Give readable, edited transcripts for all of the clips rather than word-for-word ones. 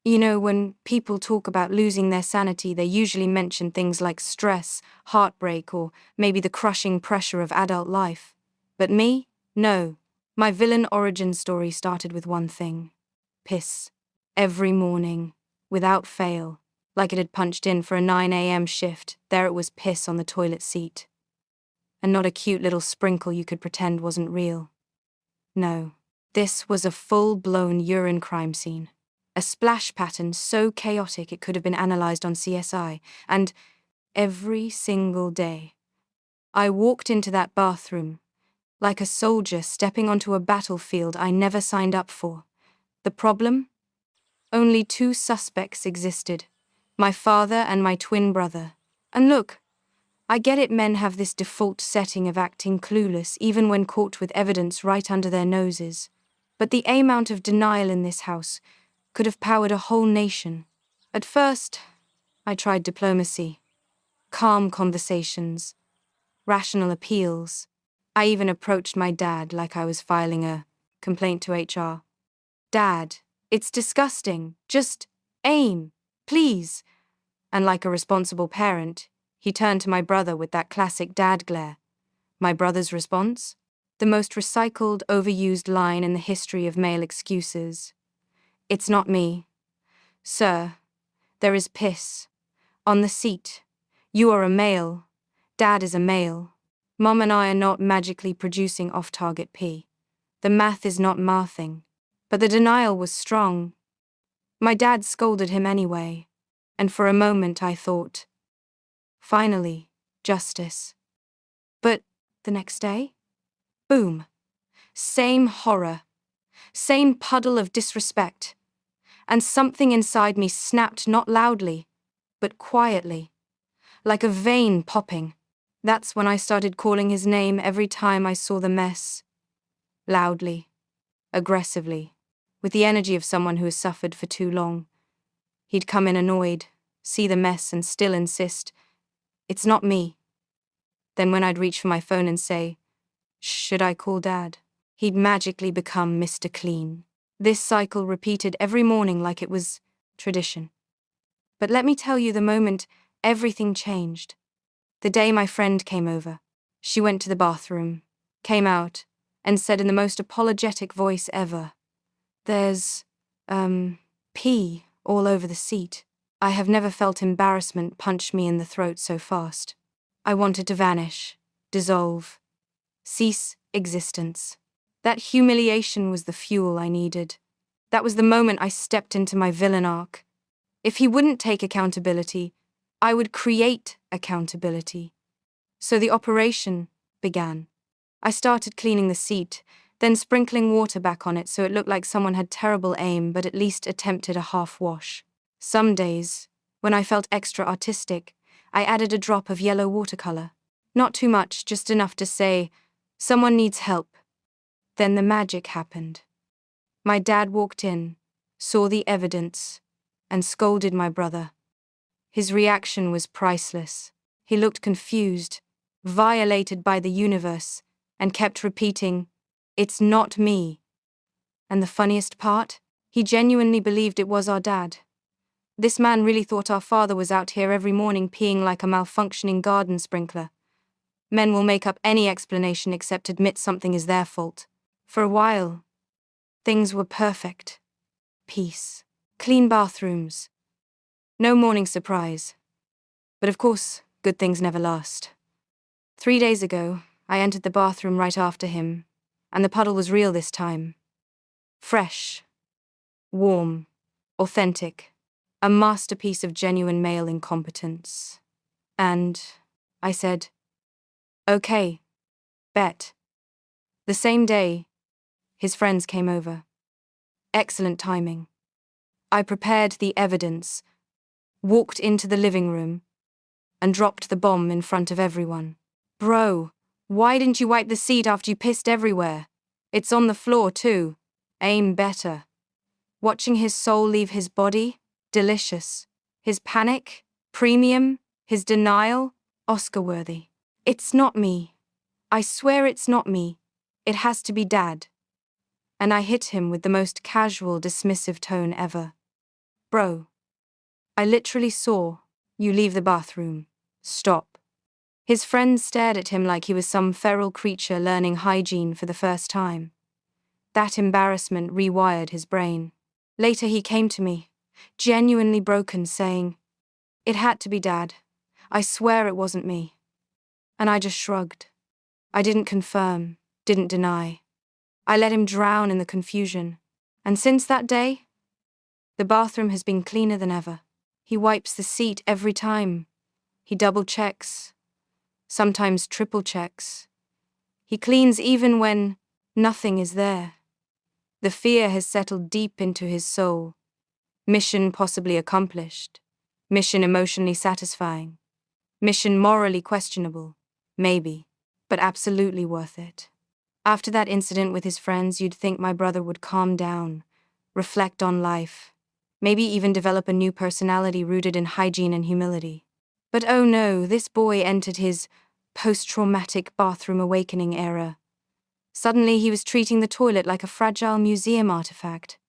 You know, when people talk about losing their sanity, they usually mention things like stress, heartbreak, or maybe the crushing pressure of adult life. But me? No. My villain origin story started with one thing. Piss. Every morning. Without fail. Like it had punched in for a 9 a.m. shift, there it was, piss on the toilet seat. And not a cute little sprinkle you could pretend wasn't real. No. This was a full-blown urine crime scene. A splash pattern so chaotic it could have been analysed on CSI, and every single day. I walked into that bathroom, like a soldier stepping onto a battlefield I never signed up for. The problem? Only two suspects existed, my father and my twin brother. And look, I get it, men have this default setting of acting clueless even when caught with evidence right under their noses. But the amount of denial in this house could have powered a whole nation. At first, I tried diplomacy, calm conversations, rational appeals. I even approached my dad like I was filing a complaint to HR. Dad, it's disgusting. Just aim, please. And like a responsible parent, he turned to my brother with that classic dad glare. My brother's response? The most recycled, overused line in the history of male excuses. It's not me. Sir, there is piss. On the seat. You are a male. Dad is a male. Mom and I are not magically producing off-target pee. The math is not mathing. But the denial was strong. My dad scolded him anyway. And for a moment I thought, finally, justice. But the next day? Boom. Same horror. Same puddle of disrespect. And something inside me snapped not loudly, but quietly, like a vein popping. That's when I started calling his name every time I saw the mess. Loudly, aggressively, with the energy of someone who has suffered for too long. He'd come in annoyed, see the mess and still insist, it's not me. Then when I'd reach for my phone and say, should I call Dad? He'd magically become Mr. Clean. This cycle repeated every morning like it was tradition. But let me tell you the moment everything changed. The day my friend came over. She went to the bathroom, came out, and said in the most apologetic voice ever, there's, pee all over the seat. I have never felt embarrassment punch me in the throat so fast. I wanted to vanish, dissolve, cease existence. That humiliation was the fuel I needed. That was the moment I stepped into my villain arc. If he wouldn't take accountability, I would create accountability. So the operation began. I started cleaning the seat, then sprinkling water back on it so it looked like someone had terrible aim but at least attempted a half wash. Some days, when I felt extra artistic, I added a drop of yellow watercolor. Not too much, just enough to say, someone needs help. Then the magic happened. My dad walked in, saw the evidence, and scolded my brother. His reaction was priceless. He looked confused, violated by the universe, and kept repeating, it's not me. And the funniest part? He genuinely believed it was our dad. This man really thought our father was out here every morning peeing like a malfunctioning garden sprinkler. Men will make up any explanation except admit something is their fault. For a while, things were perfect. Peace. Clean bathrooms. No morning surprise. But of course, good things never last. 3 days ago, I entered the bathroom right after him, and the puddle was real this time. Fresh. Warm. Authentic. A masterpiece of genuine male incompetence. And I said, okay, bet. The same day, his friends came over. Excellent timing. I prepared the evidence, walked into the living room, and dropped the bomb in front of everyone. Bro, why didn't you wipe the seat after you pissed everywhere? It's on the floor too. Aim better. Watching his soul leave his body? Delicious. His panic? Premium? His denial? Oscar-worthy. It's not me. I swear it's not me. It has to be Dad. And I hit him with the most casual, dismissive tone ever. Bro, I literally saw you leave the bathroom. Stop. His friends stared at him like he was some feral creature learning hygiene for the first time. That embarrassment rewired his brain. Later he came to me, genuinely broken, saying, "It had to be Dad. I swear it wasn't me." And I just shrugged. I didn't confirm, didn't deny. I let him drown in the confusion. And since that day, the bathroom has been cleaner than ever. He wipes the seat every time. He double checks, sometimes triple checks. He cleans even when nothing is there. The fear has settled deep into his soul. Mission possibly accomplished. Mission emotionally satisfying. Mission morally questionable. Maybe, but absolutely worth it. After that incident with his friends, you'd think my brother would calm down, reflect on life, maybe even develop a new personality rooted in hygiene and humility. But oh no, this boy entered his post-traumatic bathroom awakening era. Suddenly he was treating the toilet like a fragile museum artifact.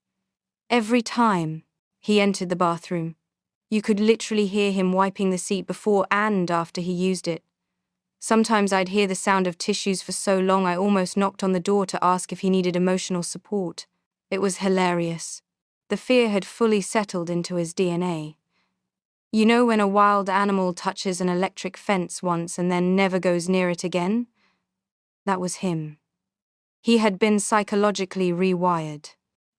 Every time he entered the bathroom, you could literally hear him wiping the seat before and after he used it. Sometimes I'd hear the sound of tissues for so long I almost knocked on the door to ask if he needed emotional support. It was hilarious. The fear had fully settled into his DNA. You know when a wild animal touches an electric fence once and then never goes near it again? That was him. He had been psychologically rewired.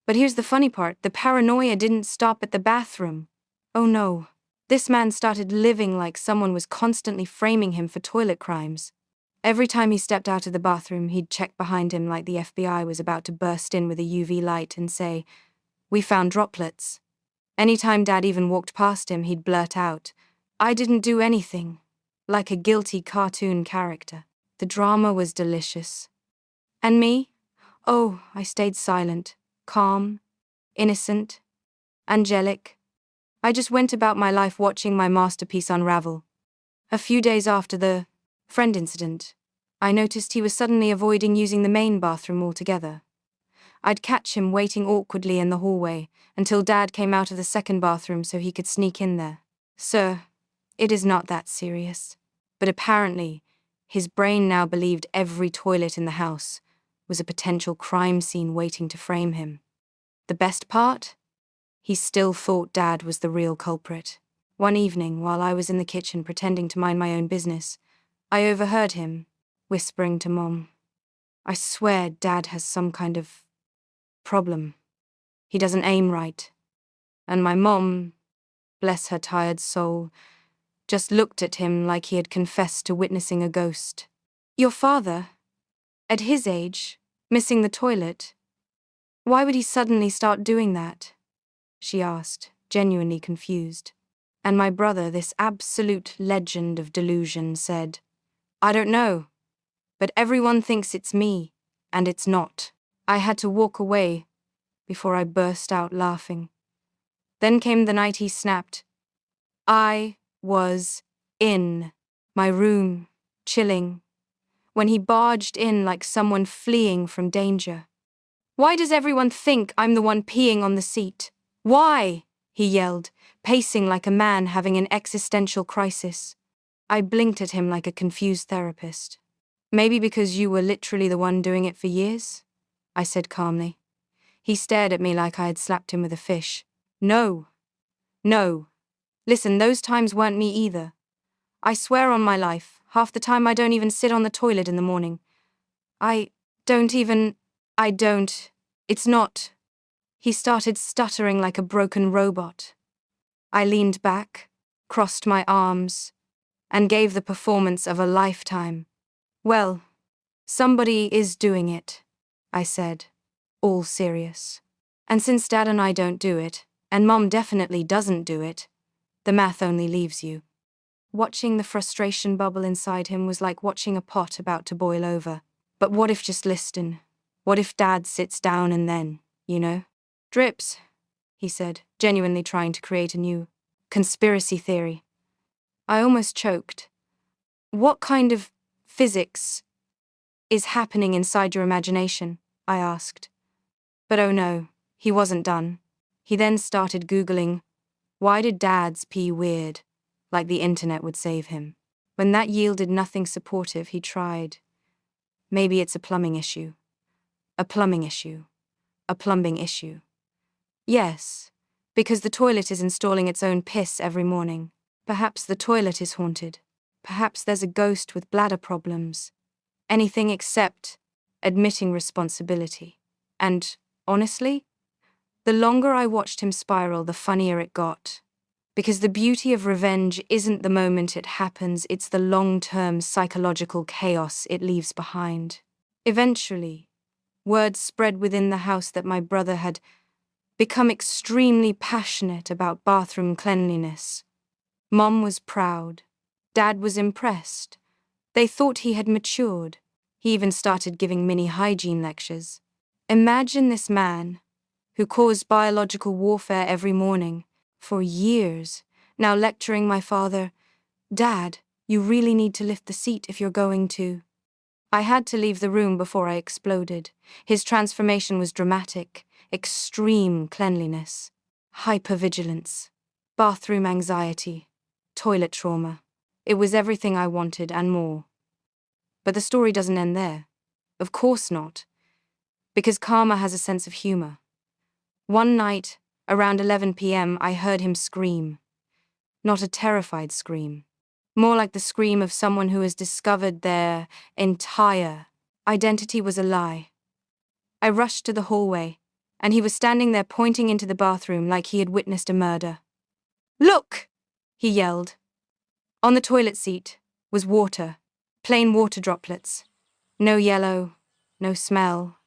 But here's the funny part, the paranoia didn't stop at the bathroom. Oh no. This man started living like someone was constantly framing him for toilet crimes. Every time he stepped out of the bathroom, he'd check behind him like the FBI was about to burst in with a UV light and say, "We found droplets." Anytime Dad even walked past him, he'd blurt out, "I didn't do anything," like a guilty cartoon character. The drama was delicious. And me? Oh, I stayed silent, calm, innocent, angelic. I just went about my life watching my masterpiece unravel. A few days after the friend incident, I noticed he was suddenly avoiding using the main bathroom altogether. I'd catch him waiting awkwardly in the hallway until Dad came out of the second bathroom so he could sneak in there. "Sir, it is not that serious." But apparently, his brain now believed every toilet in the house was a potential crime scene waiting to frame him. The best part? He still thought Dad was the real culprit. One evening, while I was in the kitchen pretending to mind my own business, I overheard him whispering to Mom, "I swear Dad has some kind of problem. He doesn't aim right." And my mom, bless her tired soul, just looked at him like he had confessed to witnessing a ghost. "Your father, at his age, missing the toilet, why would he suddenly start doing that?" she asked, genuinely confused. And my brother, this absolute legend of delusion, said, "I don't know, but everyone thinks it's me, and it's not." I had to walk away before I burst out laughing. Then came the night he snapped. I was in my room, chilling, when he barged in like someone fleeing from danger. "Why does everyone think I'm the one peeing on the seat? Why?" he yelled, pacing like a man having an existential crisis. I blinked at him like a confused therapist. "Maybe because you were literally the one doing it for years?" I said calmly. He stared at me like I had slapped him with a fish. No. Listen, those times weren't me either. I swear on my life, half the time I don't even sit on the toilet in the morning. I don't. It's not. He started stuttering like a broken robot. I leaned back, crossed my arms, and gave the performance of a lifetime. "Well, somebody is doing it," I said, all serious. "And since Dad and I don't do it, and Mom definitely doesn't do it, the math only leaves you." Watching the frustration bubble inside him was like watching a pot about to boil over. But what if just listen? What if Dad sits down and then, "Drips," he said, genuinely trying to create a new conspiracy theory. I almost choked. "What kind of physics is happening inside your imagination?" I asked. But oh no, he wasn't done. He then started Googling Why did Dad's pee weird? Like the internet would save him. When that yielded nothing supportive, he tried. Maybe it's a plumbing issue. A plumbing issue. A plumbing issue. Yes, because the toilet is installing its own piss every morning. Perhaps the toilet is haunted. Perhaps there's a ghost with bladder problems. Anything except admitting responsibility. And, honestly, the longer I watched him spiral, the funnier it got. Because the beauty of revenge isn't the moment it happens, it's the long-term psychological chaos it leaves behind. Eventually, word spread within the house that my brother had become extremely passionate about bathroom cleanliness. Mom was proud. Dad was impressed. They thought he had matured. He even started giving mini hygiene lectures. Imagine this man, who caused biological warfare every morning, for years, now lecturing my father, "Dad, you really need to lift the seat if you're going to." I had to leave the room before I exploded. His transformation was dramatic, extreme cleanliness, hypervigilance, bathroom anxiety, toilet trauma. It was everything I wanted and more. But the story doesn't end there. Of course not. Because karma has a sense of humor. One night, around 11 p.m., I heard him scream. Not a terrified scream. More like the scream of someone who has discovered their entire identity was a lie. I rushed to the hallway, and he was standing there pointing into the bathroom like he had witnessed a murder. "Look!" he yelled. On the toilet seat was water, plain water droplets. No yellow, no smell,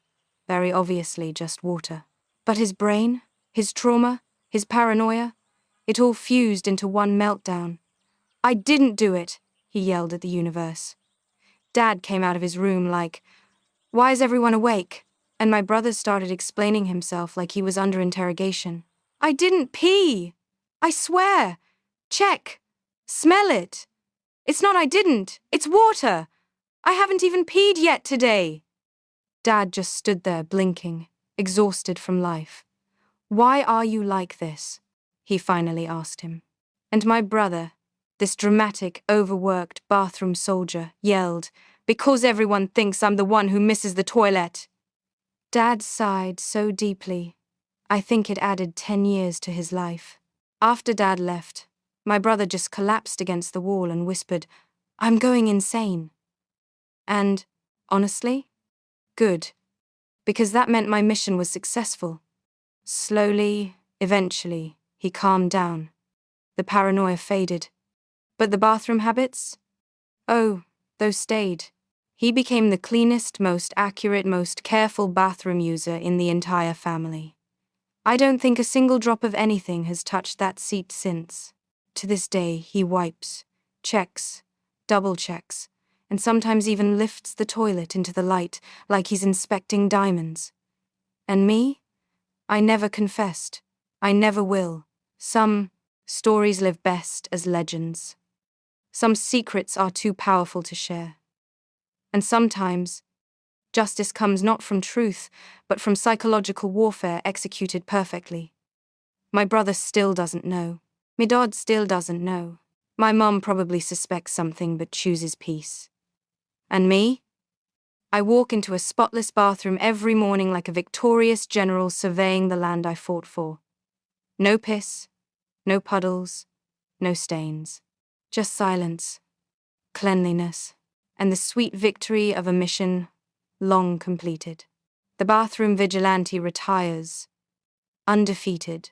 very obviously just water. But his brain, his trauma, his paranoia, it all fused into one meltdown. "I didn't do it," he yelled at the universe. Dad came out of his room like, "Why is everyone awake?" And my brother started explaining himself like he was under interrogation. "I didn't pee! I swear! Check! Smell it! It's not I didn't! It's water! I haven't even peed yet today!" Dad just stood there blinking, exhausted from life. "Why are you like this?" he finally asked him. And my brother, this dramatic, overworked bathroom soldier, yelled, "Because everyone thinks I'm the one who misses the toilet." Dad sighed so deeply, I think it added 10 years to his life. After Dad left, my brother just collapsed against the wall and whispered, "I'm going insane." And, honestly, good, because that meant my mission was successful. Slowly, eventually, he calmed down. The paranoia faded. But the bathroom habits? Oh, those stayed. He became the cleanest, most accurate, most careful bathroom user in the entire family. I don't think a single drop of anything has touched that seat since. To this day, he wipes, checks, double checks, and sometimes even lifts the toilet into the light like he's inspecting diamonds. And me? I never confessed. I never will. Some stories live best as legends. Some secrets are too powerful to share. And sometimes, justice comes not from truth, but from psychological warfare executed perfectly. My brother still doesn't know. My dad still doesn't know. My mum probably suspects something but chooses peace. And me? I walk into a spotless bathroom every morning like a victorious general surveying the land I fought for. No piss, no puddles, no stains. Just silence, cleanliness, and the sweet victory of a mission long completed. The bathroom vigilante retires, undefeated,